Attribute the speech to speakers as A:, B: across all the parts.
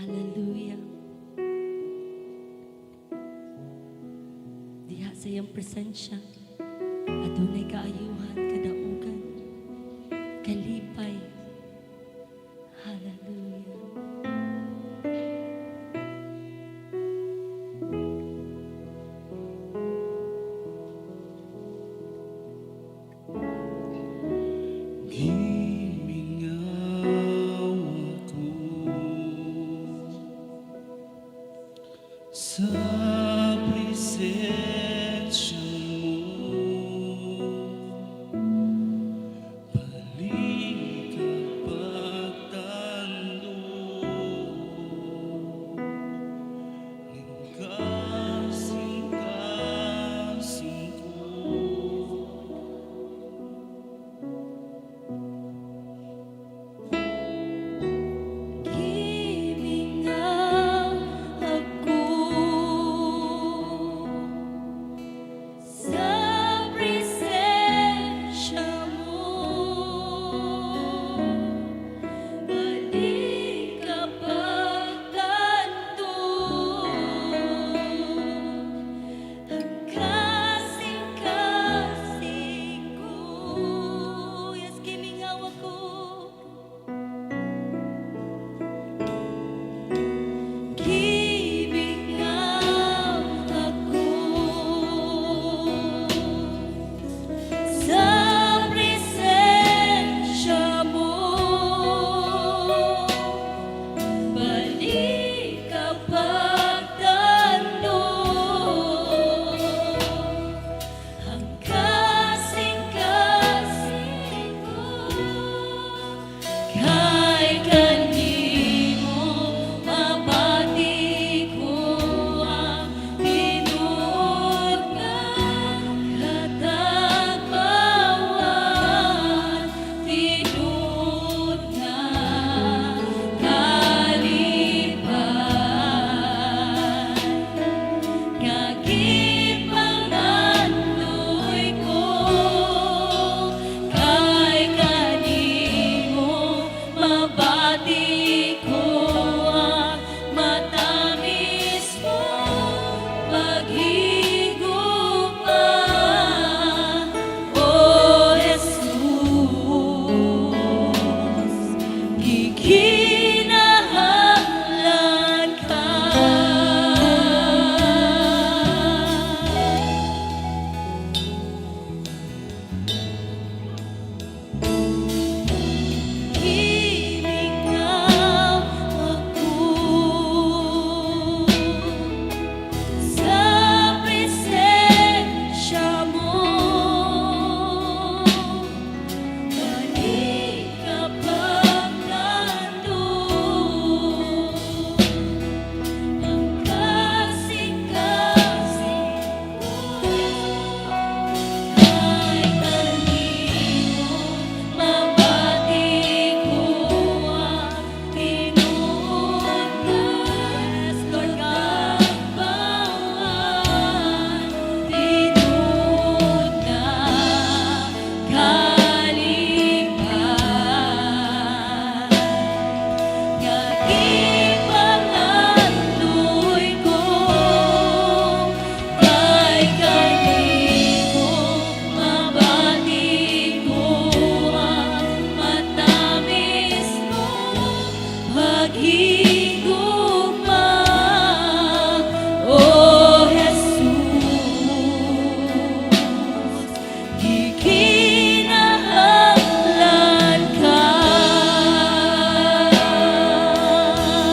A: Hallelujah. Diha sa iyang presensya, adunay kaayuhan, kadaugan, kalipay. Hallelujah.
B: Gimingaw ako sa presensya mo, balik kapag tando, ng kasing-kasing ko.
A: Gimingaw ako sa presensya mo, balik kapag tando, ang kasing-kasing ko. Yes, gimingaw ako. Gimingaw ako sa presensya mo, balik kapag tando, ang kasing-kasing ko. Kay kanimo mabati ko ang tinuod nga katagbawan, tinuod nga kalipay. Kagipangandoy ko kay kanimo, mabati ko ang matamis mong paghigugma. O Jesus, gikinahanglan ka. Gimingaw ako sa presensya mo, balik kapag tando, ang kasing-kasing ko. Kay kanimo mabati ko ang tinuod nga katagbawan, tinuod nga kalipay. Kagipangandoy ko kay kanimo, mabati ko ang matamis mong paghigugma. O Jesus, gikinahanglan ka.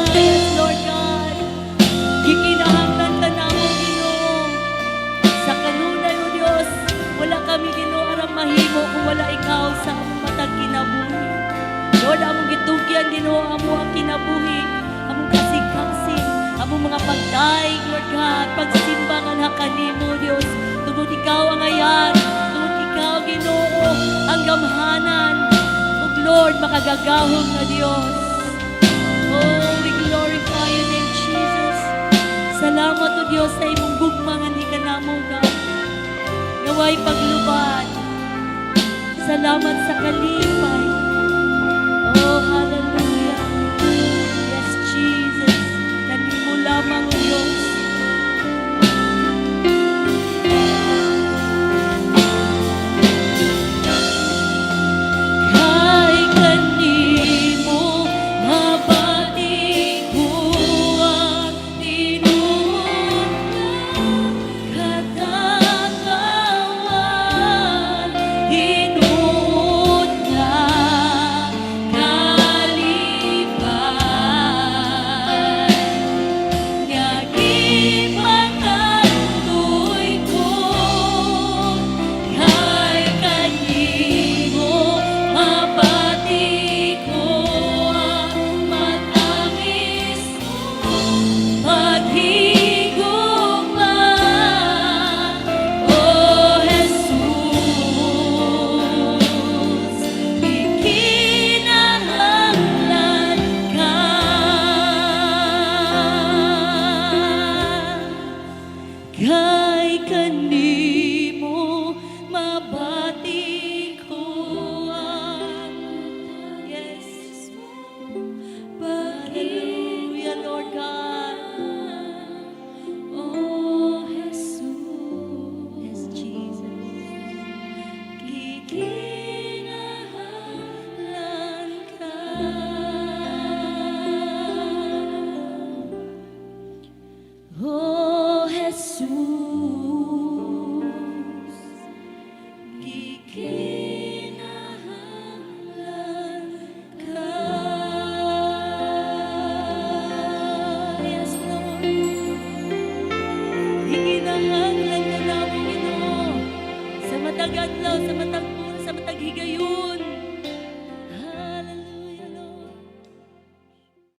A: Yes, Lord God, gikinahanglan ka namo, Ginoo. Sa kanunay, O Dios, wala kami, Ginoo, aram mahimo kung wala ikaw sa among matag kinabuhi. Lord, among gitugyan, Ginoo, amo ang kinabuhi, among kasing-kasing, among mga pagdaig, Lord God, pagsimba nga na kanimo, Dios. Tungod ikaw ang ayan, tungod ikaw, Ginoo, ang gamhanan. ug Lord, makagagahom na Dios. Oh, we glorify your name, Jesus. Salamat, O Dios, sa imong gugma nga ni kanamo, God. Naway paglubad. Salamat sa kalipay.